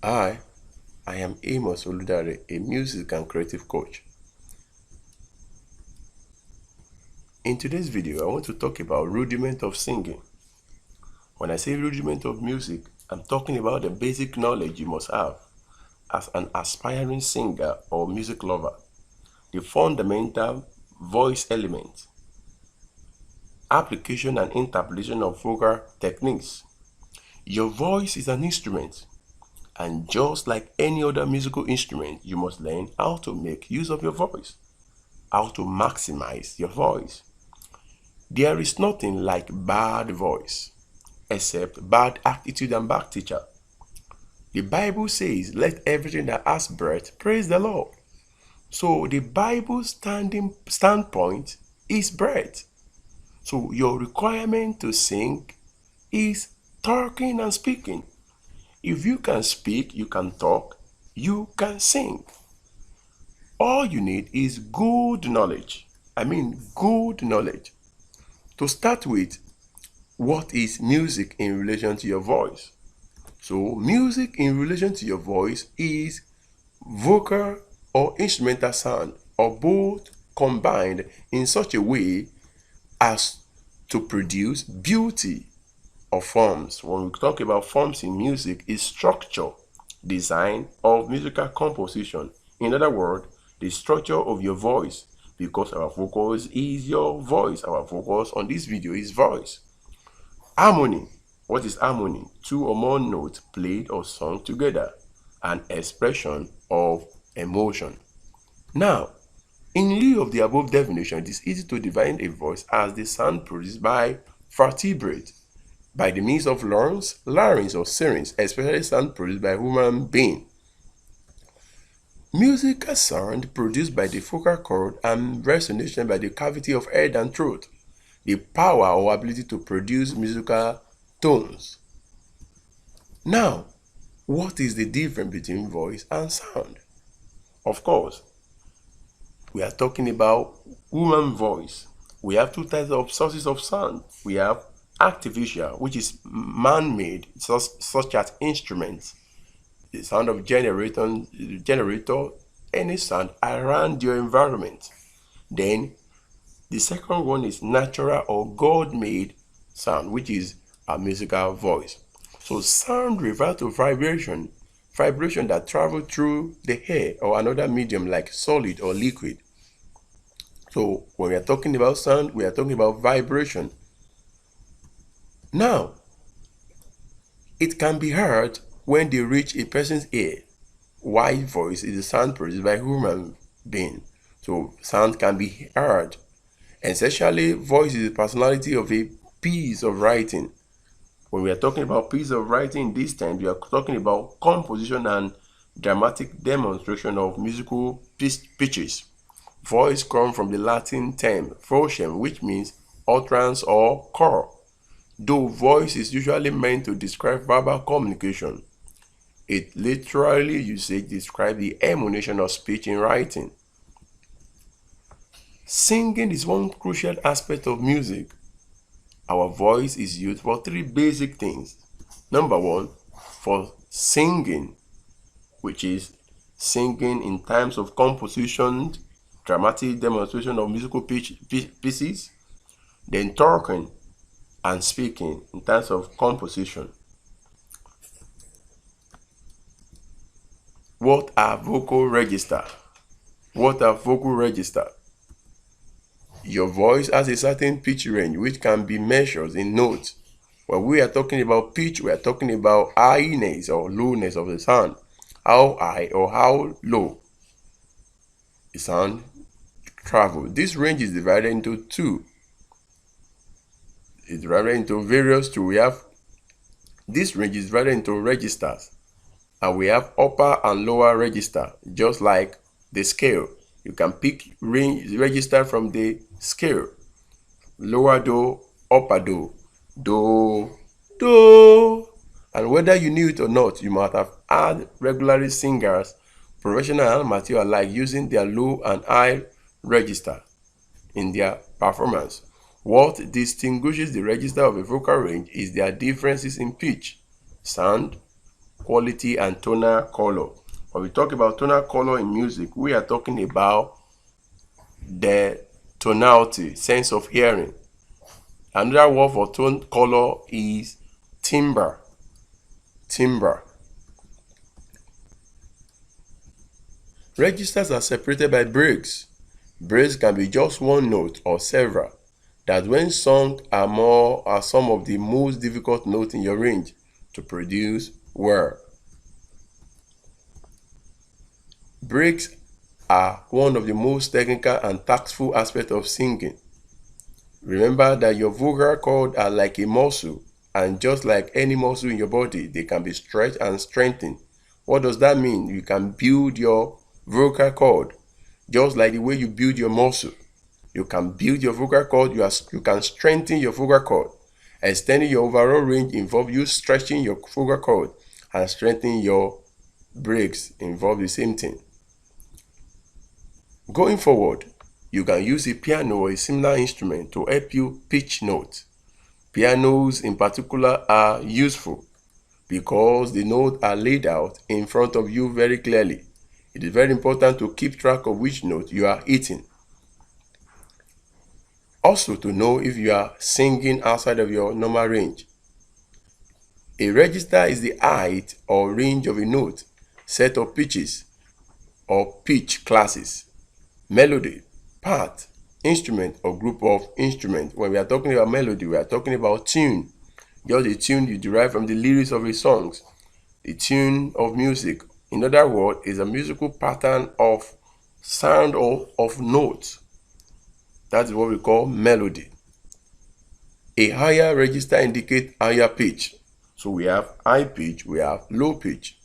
Hi, I am Amos Oludare, a music and creative coach. In today's video, I want to talk about rudiment of singing. When I say rudiment of music, I'm talking about the basic knowledge you must have as an aspiring singer or music lover. The fundamental voice element, application and interpretation of vocal techniques. Your voice is an instrument, and just like any other musical instrument, you must learn how to make use of your voice, how to maximize your voice. There is nothing like bad voice, except bad attitude and bad teacher. The Bible says, let everything that has breath praise the Lord. So the Bible's standpoint is breath. So your requirement to sing is talking and speaking. If you can speak, you can talk, you can sing. All you need is good knowledge. I mean good knowledge. To start with, what is music in relation to your voice? So music in relation to your voice is vocal or instrumental sound, or both combined in such a way as to produce beauty of forms. When we talk about forms in music, is structure, design of musical composition. In other words, the structure of your voice, because our vocals is your voice. Our vocals on this video is voice. Harmony. What is harmony? Two or more notes played or sung together. An expression of emotion. Now, in lieu of the above definition, it is easy to define a voice as the sound produced by vertebrate, by the means of larynx, or syrinx, especially sound produced by human being. Musical sound produced by the vocal cord and resonation by the cavity of head and throat. The power or ability to produce musical tones. Now, what is the difference between voice and sound? Of course, we are talking about human voice. We have two types of sources of sound. We have artificial, which is man-made, such as instruments, the sound of generator, any sound around your environment. Then the second one is natural or God-made sound, which is a musical voice. So sound refers to vibration that travel through the air or another medium like solid or liquid. So when we are talking about sound, we are talking about vibration. Now, it can be heard when they reach a person's ear. White voice is the sound produced by human being. So sound can be heard. Essentially, voice is the personality of a piece of writing. When we are talking about piece of writing this time, we are talking about composition and dramatic demonstration of musical pitches. Voice comes from the Latin term vocem, which means utterance or call. Though voice is usually meant to describe verbal communication, it literally usage describes the emanation of speech in writing. Singing is one crucial aspect of music. Our voice is used for three basic things. Number one, for singing, which is singing in times of composition, dramatic demonstration of musical pieces. Then talking and speaking in terms of composition. What are vocal register? What are vocal register? Your voice has a certain pitch range which can be measured in notes. When we are talking about pitch, we are talking about highness or lowness of the sound. How high or how low the sound travels. This range is divided into two. It's divided into various two. We have this range is divided into registers, and we have upper and lower register, just like the scale. You can pick range register from the scale. Lower do, upper do, do. And whether you knew it or not, you might have had regularly singers, professional and amateur alike, using their low and high register in their performance. What distinguishes the register of a vocal range is their differences in pitch, sound, quality and tonal color. When we talk about tonal color in music, we are talking about the tonality, sense of hearing. Another word for tone color is timbre. Timbre. Registers are separated by breaks. Breaks can be just one note or several, that when sung are some of the most difficult notes in your range to produce well. Breaks are one of the most technical and tactful aspects of singing. Remember that your vocal cords are like a muscle, and just like any muscle in your body, they can be stretched and strengthened. What does that mean? You can build your vocal cord just like the way you build your muscle. You can build your vocal cord, you can strengthen your vocal cord. Extending your overall range involves you stretching your vocal cord, and strengthening your breaks involve the same thing. Going forward, you can use a piano or a similar instrument to help you pitch notes. Pianos in particular are useful because the notes are laid out in front of you very clearly. It is very important to keep track of which note you are hitting. Also, to know if you are singing outside of your normal range. A register is the height or range of a note, set of pitches or pitch classes, melody, part, instrument or group of instruments. When we are talking about melody, we are talking about tune. Just the tune you derive from the lyrics of a song. The tune of music, in other words, is a musical pattern of sound or of notes. That is what we call melody. A higher register indicates higher pitch. So we have high pitch, we have low pitch.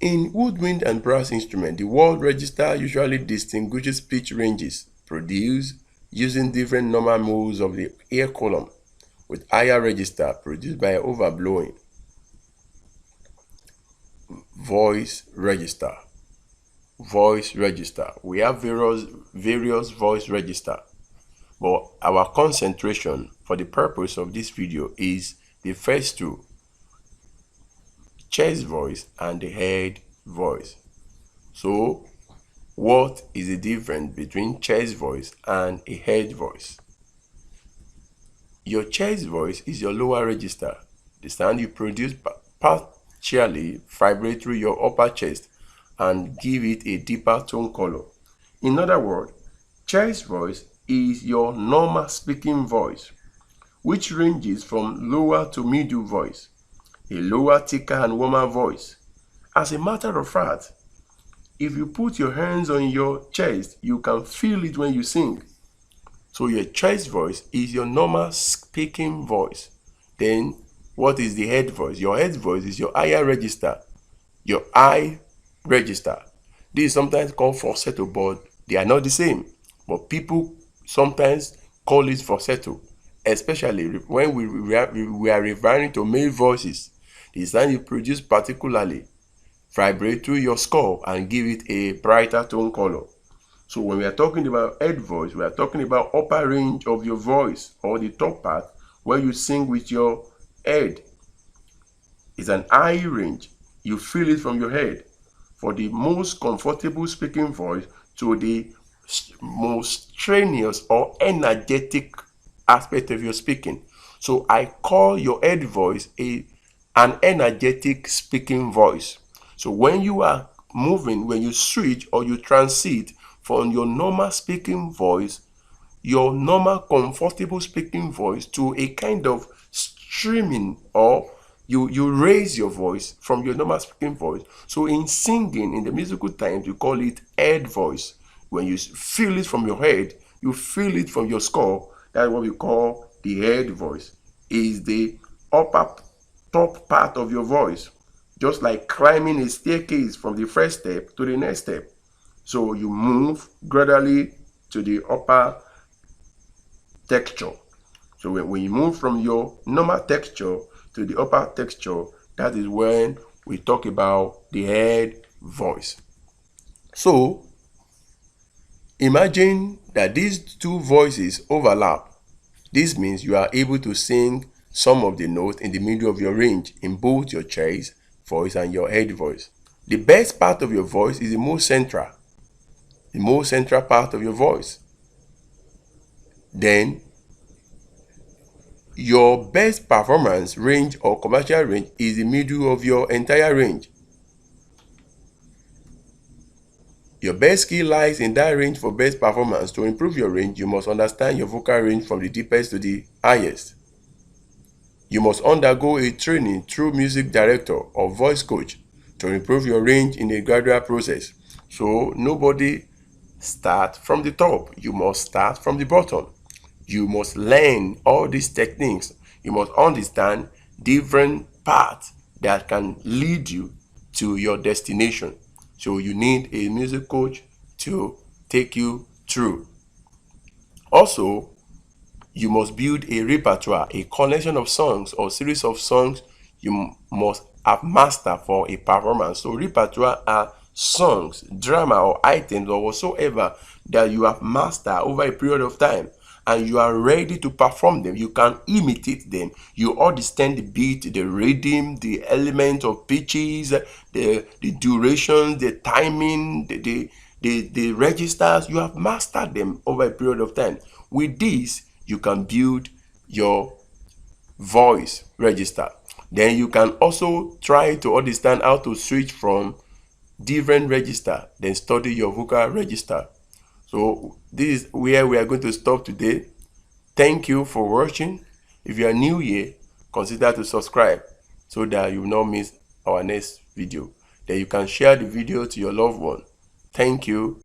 In woodwind and brass instruments, the word register usually distinguishes pitch ranges produced using different normal modes of the air column, with higher register produced by overblowing. Voice register. Voice register. We have various voice register, but our concentration for the purpose of this video is the first two, chest voice and the head voice. So what is the difference between chest voice and a head voice? Your chest voice is your lower register. The sound you produce partially vibrate through your upper chest and give it a deeper tone color. In other words, chest voice is your normal speaking voice, which ranges from lower to middle voice, a lower, thicker and warmer voice. As a matter of fact, if you put your hands on your chest, you can feel it when you sing. So your chest voice is your normal speaking voice. Then what is the head voice? Your head voice is your higher register, your high register. This is sometimes called falsetto, but they are not the same. But people sometimes call it falsetto, especially when we are referring to male voices. The sound you produce particularly vibrate through your skull and give it a brighter tone color. So when we are talking about head voice, we are talking about upper range of your voice, or the top part where you sing with your head. It's an high range. You feel it from your head. For the most comfortable speaking voice to the most strenuous or energetic aspect of your speaking. So I call your head voice an energetic speaking voice. So when you are moving, when you switch or you transit from your normal speaking voice, your normal comfortable speaking voice, to a kind of streaming, or you raise your voice from your normal speaking voice. So in singing, in the musical times, you call it head voice. When you feel it from your head, you feel it from your skull. That's what we call the head voice. Is the upper top part of your voice, just like climbing a staircase from the first step to the next step. So you move gradually to the upper texture. So when you move from your normal texture to the upper texture, that is when we talk about the head voice. So imagine that these two voices overlap. This means you are able to sing some of the notes in the middle of your range in both your chest voice and your head voice. The best part of your voice is the most central part of your voice. Then your best performance range or commercial range is the middle of your entire range. Your best skill lies in that range. For best performance. To improve your range, you must understand your vocal range from the deepest to the highest. You must undergo a training through music director or voice coach to improve your range in a gradual process. So nobody start from the top. You must start from the bottom. You must learn all these techniques. You must understand different paths that can lead you to your destination. So you need a music coach to take you through. Also, you must build a repertoire, a collection of songs or series of songs you must have mastered for a performance. So repertoire are songs, drama or items or whatsoever that you have mastered over a period of time and you are ready to perform them. You can imitate them. You understand the beat, the rhythm, the element of pitches, the duration, the timing, the registers. You have mastered them over a period of time. With this, you can build your voice register. Then you can also try to understand how to switch from different register, then study your vocal register. So this is where we are going to stop today. Thank you for watching. If you are new here, consider to subscribe so that you will not miss our next video. Then you can share the video to your loved one. Thank you.